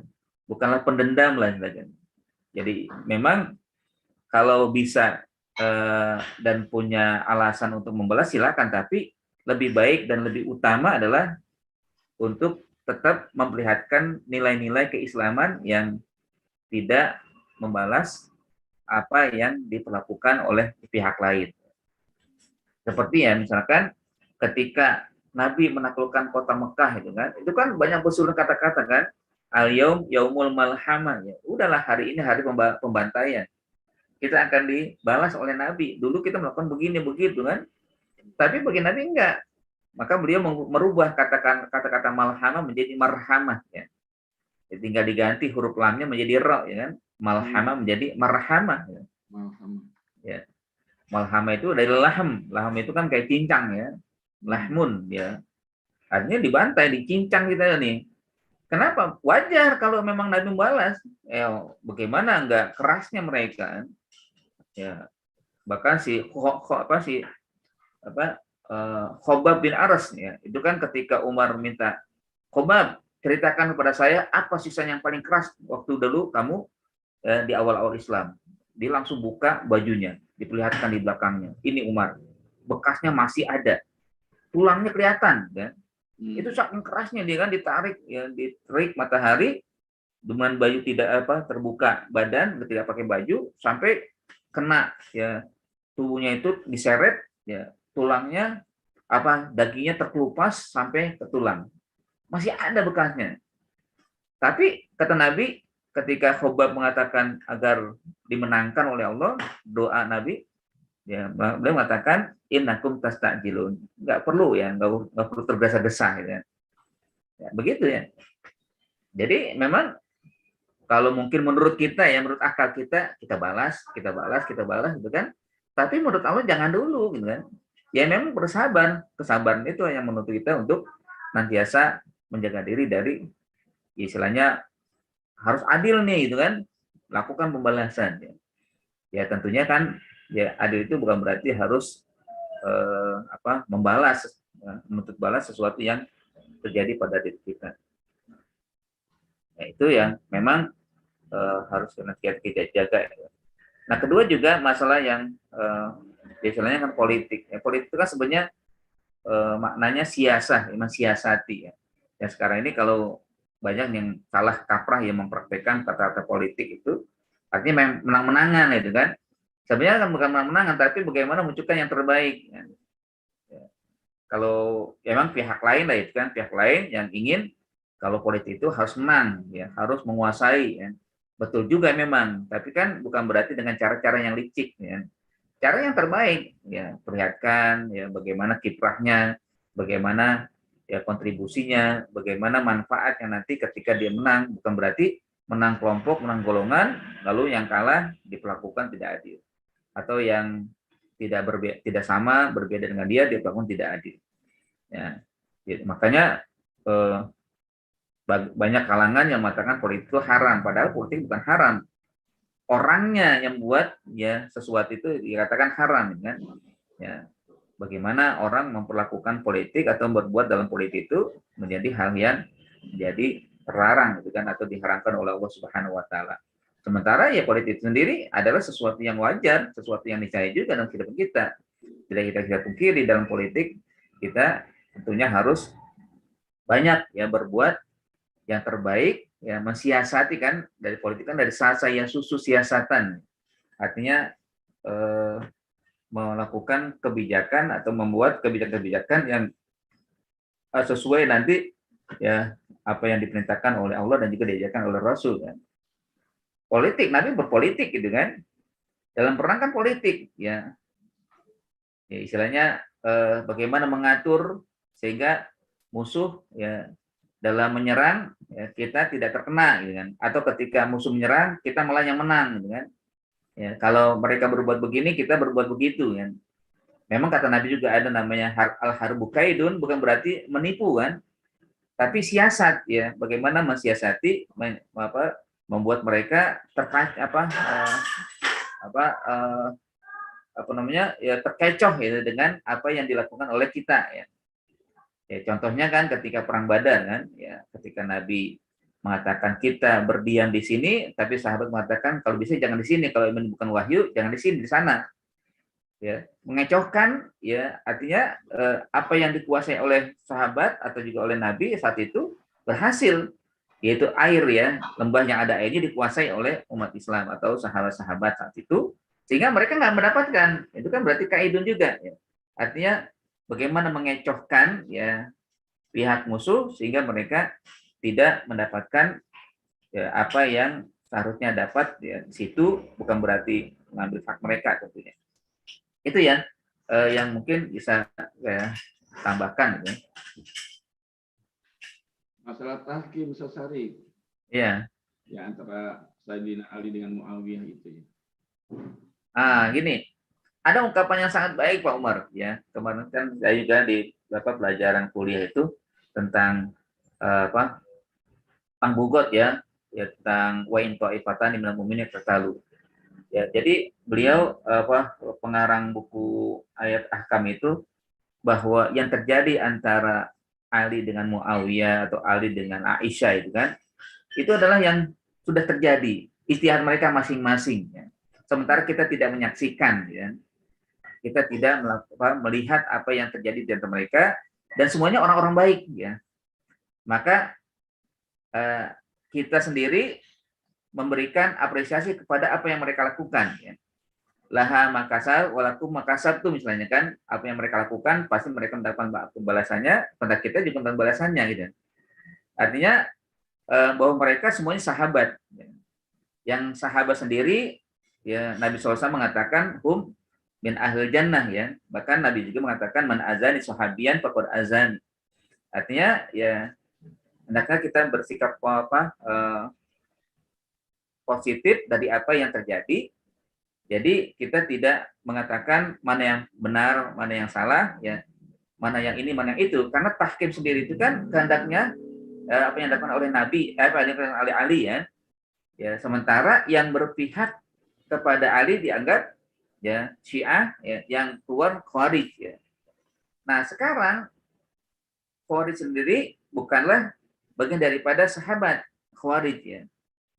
Bukanlah pendendam lah. Gitu. Jadi memang kalau bisa dan punya alasan untuk membalas silakan, tapi lebih baik dan lebih utama adalah untuk tetap memperlihatkan nilai-nilai keislaman yang tidak membalas apa yang diperlakukan oleh pihak lain. Seperti ya misalkan ketika Nabi menaklukkan kota Mekah itu kan banyak bersulut kata-kata kan, al-yaum yaumul malhamah, ya. Udahlah hari ini hari pembantaian. Kita akan dibalas oleh Nabi. Dulu kita melakukan begini begitu kan. Tapi bagi Nabi enggak. Maka beliau merubah kata-kata malhamah menjadi marhamah ya. Jadi tinggal diganti huruf lamnya menjadi ra ya kan. Malhamah menjadi marhamah ya. Malhamah. Ya. Malhamah itu dari lahm. Lahm itu kan kayak cincang ya. Lahmun ya. Artinya dibantai, dicincang kita nih. Kenapa? Wajar kalau memang Nabi membalas. Bagaimana enggak kerasnya mereka? Ya. Bahkan Khobab bin Aras ya. Itu kan ketika Umar minta, "Khobab, ceritakan kepada saya apa sisa yang paling keras waktu dulu kamu di awal-awal Islam." Dia langsung buka bajunya, diperlihatkan di belakangnya. Ini Umar, bekasnya masih ada, tulangnya kelihatan, ya. Itu saking kerasnya dia kan ditarik, ya, diterik matahari dengan baju tidak terbuka badan, tidak pakai baju sampai kena, ya, tubuhnya itu diseret, ya, tulangnya dagingnya terkelupas sampai ke tulang, masih ada bekasnya. Tapi kata Nabi, ketika Khobab mengatakan agar dimenangkan oleh Allah, doa Nabi, ya, beliau mengatakan innakum tastajilun, nggak perlu ya, nggak perlu tergesa-gesa ya. Ya, begitu ya. Jadi memang kalau mungkin menurut kita ya, menurut akal kita balas gitu kan. Tapi menurut Allah jangan dulu gitu kan. Ya memang bersabar, kesabaran itu yang menuntut kita untuk nantiasa menjaga diri dari istilahnya harus adil nih gitu kan, lakukan pembalasan ya. Ya tentunya kan ya adil itu bukan berarti harus membalas, menuntut balas sesuatu yang terjadi pada diri kita. Nah, itu yang memang harus kita jaga. Nah, kedua juga masalah yang istilahnya kan politik. Ya, politik itu kan sebenarnya maknanya siasah, mensiasati ya. Ya sekarang ini kalau banyak yang salah kaprah yang mempraktekkan kata-kata politik itu artinya menang-menangan itu kan. Sebenarnya kan bukan menang-menangan tapi bagaimana munculkan yang terbaik. Ya. Kalau memang pihak lain lah itu kan, pihak lain yang ingin kalau politik itu harus menang, ya harus menguasai. Ya. Betul juga memang, tapi kan bukan berarti dengan cara-cara yang licik. Ya. Cara yang terbaik, ya perlihatkan ya bagaimana kiprahnya, bagaimana ya kontribusinya, bagaimana manfaatnya nanti ketika dia menang, bukan berarti menang kelompok, menang golongan, lalu yang kalah diperlakukan tidak adil, atau yang tidak sama berbeda dengan dia diperlakukan tidak adil. Ya, makanya banyak kalangan yang mengatakan politik itu haram, padahal politik bukan haram. Orangnya yang buat ya sesuatu itu dikatakan haram, kan? Ya, bagaimana orang memperlakukan politik atau berbuat dalam politik itu menjadi hal yang menjadi terlarang gitu kan, atau diharamkan oleh Allah Subhanahu wa taala. Sementara ya politik sendiri adalah sesuatu yang wajar, sesuatu yang niscaya juga dalam kehidupan kita. Tidak kita pungkiri dalam politik kita tentunya harus banyak ya berbuat yang terbaik, ya mensiasati kan, dari politik kan dari saya susu siasatan. Artinya melakukan kebijakan atau membuat kebijakan-kebijakan yang sesuai nanti ya apa yang diperintahkan oleh Allah dan juga diajarkan oleh Rasul kan. Politik, Nabi berpolitik gitu kan. Dalam perang kan politik ya. Ya istilahnya bagaimana mengatur sehingga musuh ya dalam menyerang ya, kita tidak terkena gitu kan. Atau ketika musuh menyerang kita malah yang menang gitu kan. Ya, kalau mereka berbuat begini kita berbuat begitu kan. Memang kata Nabi juga ada namanya al-harbu kaidun, bukan berarti menipu kan. Tapi siasat ya, bagaimana mensiasati membuat mereka terkecoh ya dengan apa yang dilakukan oleh kita ya. Ya contohnya kan ketika perang Badar kan ya, ketika Nabi mengatakan kita berdiam di sini, tapi sahabat mengatakan kalau bisa jangan di sini, kalau ini bukan wahyu jangan di sini, di sana. Ya, mengecohkan ya artinya apa yang dikuasai oleh sahabat atau juga oleh Nabi saat itu berhasil, yaitu air ya, lembah yang ada airnya dikuasai oleh umat Islam atau sahabat-sahabat saat itu, sehingga mereka nggak mendapatkan. Itu kan berarti kaidun juga ya. Artinya bagaimana mengecohkan ya pihak musuh sehingga mereka tidak mendapatkan ya, apa yang seharusnya dapat ya, di situ, bukan berarti mengambil hak mereka tentunya. Itu ya yang mungkin bisa saya tambahkan gitu. Masalah tahkim Sasari Ya. ya antara Sayyidina Ali dengan Muawiyah itu ya. Gini, ada ungkapan yang sangat baik Pak Umar ya. Kemarin kan saya juga di beberapa pelajaran kuliah itu tentang apa? Pangbugot ya, tentang wa in ta'ifatan minal mu'minin qatalu. Ya, jadi beliau pengarang buku ayat ahkam itu bahwa yang terjadi antara Ali dengan Muawiyah atau Ali dengan Aisyah itu adalah yang sudah terjadi, ijtihad mereka masing-masing ya. Sementara kita tidak menyaksikan ya. Kita tidak melihat apa yang terjadi di antara mereka dan semuanya orang-orang baik ya. Maka kita sendiri memberikan apresiasi kepada apa yang mereka lakukan ya. Laha makasar walakum makasar tuh misalnya kan, apa yang mereka lakukan pasti mereka mendapatkan balasannya, pada kita juga mendapatkan balasannya gitu. Artinya bahwa mereka semuanya sahabat ya. Yang sahabat sendiri ya, Nabi SAW mengatakan hum min ahlil jannah ya, bahkan Nabi juga mengatakan man azani sahabian faqad azan. Artinya ya hendaknya kita bersikap positif dari apa yang terjadi. Jadi kita tidak mengatakan mana yang benar, mana yang salah, ya, mana yang ini, mana yang itu. Karena tahkim sendiri itu kan kehendaknya apa yang dilakukan oleh Nabi, apa yang dilakukan oleh Ali ya. Ya, sementara yang berpihak kepada Ali dianggap ya Syiah ya, yang keluar Khawarij ya. Nah sekarang Khawarij sendiri bukanlah bagian daripada sahabat Khawarij ya,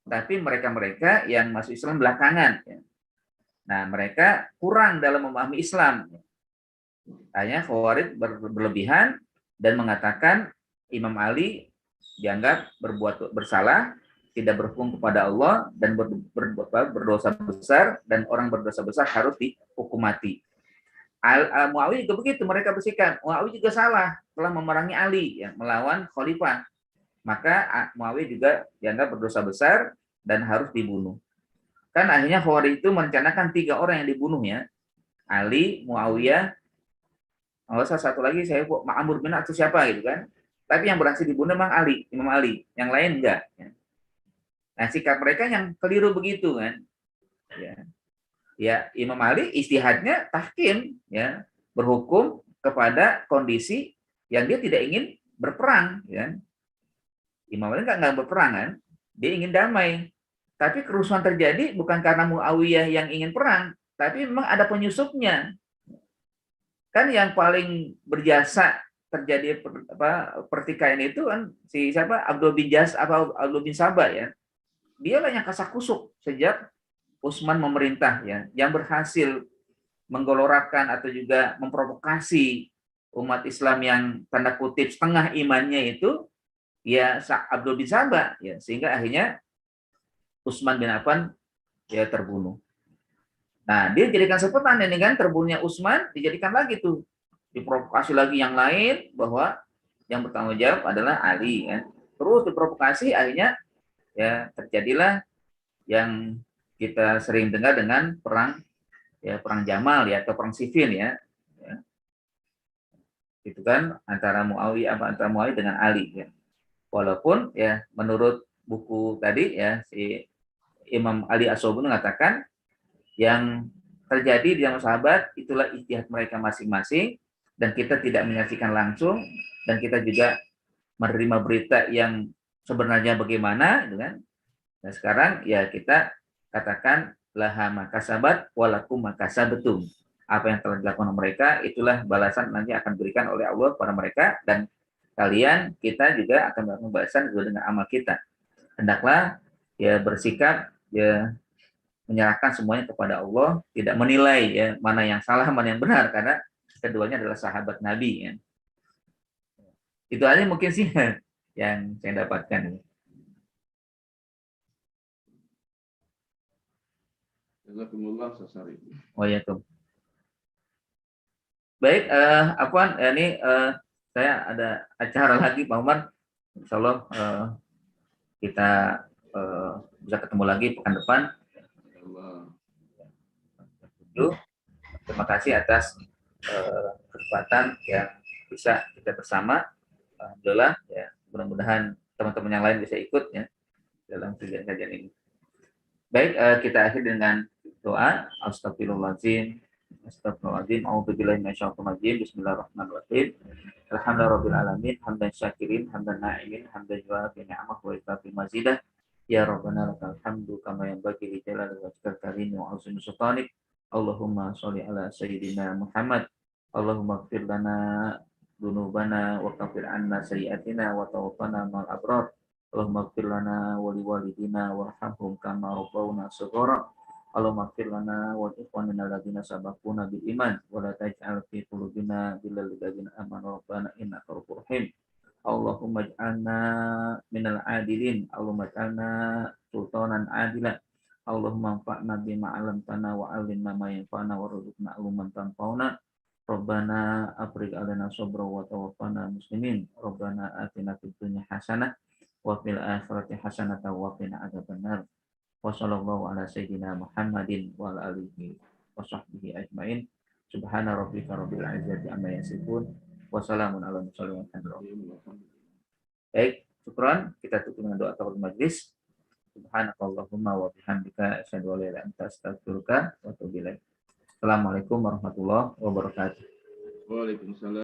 tapi mereka-mereka yang masuk Islam belakangan ya. Nah, mereka kurang dalam memahami Islam. Hanya Khawarij berlebihan dan mengatakan Imam Ali dianggap berbuat bersalah, tidak berhukum kepada Allah dan berdosa besar, dan orang berdosa besar harus dihukum mati. Muawiyah juga begitu, mereka bersikap Muawiyah juga salah telah memerangi Ali ya, melawan khalifah. Maka Muawiyah juga dianggap berdosa besar dan harus dibunuh. Kan akhirnya Khawarij itu merencanakan 3 orang yang dibunuhnya, Ali, Muawiyah, nggak usah satu lagi saya kok Ma'mur bin atau siapa gitu kan. Tapi yang berhasil dibunuh memang Ali, Imam Ali, yang lain enggak. Nah sikap mereka yang keliru begitu kan. Ya Imam Ali istihadnya tahkim ya, berhukum kepada kondisi yang dia tidak ingin berperang ya. Imam Ali nggak berperang kan, dia ingin damai. Tapi kerusuhan terjadi bukan karena Muawiyah yang ingin perang, tapi memang ada penyusupnya. Kan yang paling berjasa terjadi pertikaian itu kan si siapa? Abdul bin Jas atau Abdul bin Sabah ya. Dialah yang kasak-kusuk sejak Utsman memerintah ya, yang berhasil menggelorakan atau juga memprovokasi umat Islam yang tanda kutip setengah imannya itu ya Abdul bin Sabah ya, sehingga akhirnya Utsman bin Affan ya terbunuh. Nah, dia jadikan sepetan ini kan, terbunuhnya Utsman dijadikan lagi tuh, diprovokasi lagi yang lain bahwa yang bertanggung jawab adalah Ali kan. Terus diprovokasi akhirnya ya terjadilah yang kita sering dengar dengan perang Jamal ya, atau perang Siffin ya. Itu kan antara Muawiyah dengan Ali ya. Walaupun ya menurut buku tadi ya si Imam Ali As-Sobuni mengatakan yang terjadi di dalam sahabat itulah ijtihad mereka masing-masing dan kita tidak menyaksikan langsung dan kita juga menerima berita yang sebenarnya bagaimana gitu kan. Nah sekarang ya kita katakan laha makasabat walakum makasabetum. Apa yang telah dilakukan mereka itulah balasan nanti akan diberikan oleh Allah kepada mereka, dan kalian kita juga akan mendapatkan balasan sesuai dengan amal kita. Hendaklah ya bersikap ya menyerahkan semuanya kepada Allah, tidak menilai ya mana yang salah mana yang benar, karena keduanya adalah sahabat Nabi ya. Itu aja mungkin sih yang saya dapatkan. Jazakumullah Sasari. Oh ya tuh. Baik, Afwan, ini saya ada acara lagi, Pak Umar. Insya Allah kita bisa ketemu lagi pekan depan. Allah. Terima kasih atas kesempatan yang bisa kita bersama. Alhamdulillah, ya, mudah-mudahan teman-teman yang lain bisa ikut ya dalam kajian ini. Baik, kita akhiri dengan doa. Astagfirullahaladzim. Astagfirullahaladzim. A'udzubillahi minasyaitonir rajim. Bismillahirrahmanirrahim. Alhamdulillahirabbil alamin. Hamdan syakirin, hamdan na'imin, hamdan yuafi ni'amah wa yukafi mazidah. Ya Rabbana lakal hamdu kama yanbaghi li jalali wajhikal karim wa 'azimi sultanik. Allahumma sholli ala sayyidina Muhammad. Allahumma ighfir lana dzunubana wa kaffir 'anna sayyi'atina wa tawaffana ma'al abrar. Allahumma ighfir lana wa liwalidina warhamhum kama rabbawna shighara. Allahumma ighfir lana wa li ikhwanina alladziina sabaquna bil iman wa la taj'al fi qulubina ghillan lil ladzina amanu rabbana innaka ra'ufur rahim. Allahumma ij'alna minal adilin. Allahumma ij'alna sultanan adila. Allahumma anfa'na bima 'allamtana wa 'allimna ma yanfa'una warzuqna ilman tanfa'una. Rabbana afrigh 'alaina sabra wa tawaffana muslimin. Rabbana atina fid dunya hasanah wa fil akhirati hasanatan wa qina adzabannar. Wa sallallahu ala sayyidina Muhammadin wa ala alihi wa sahbihi ajmain. Subhana rabbika rabbil izzati amma yasifun. Wassalamun ala mursalin. Baik, syukran. Kita tutup dengan doa tafatul majlis. Subhanakallahumma wa bihamdika asyhadu an la ilaha illa anta astaghfiruka wa atubu ilaik. Assalamualaikum warahmatullahi wabarakatuh. Waalaikumsalam.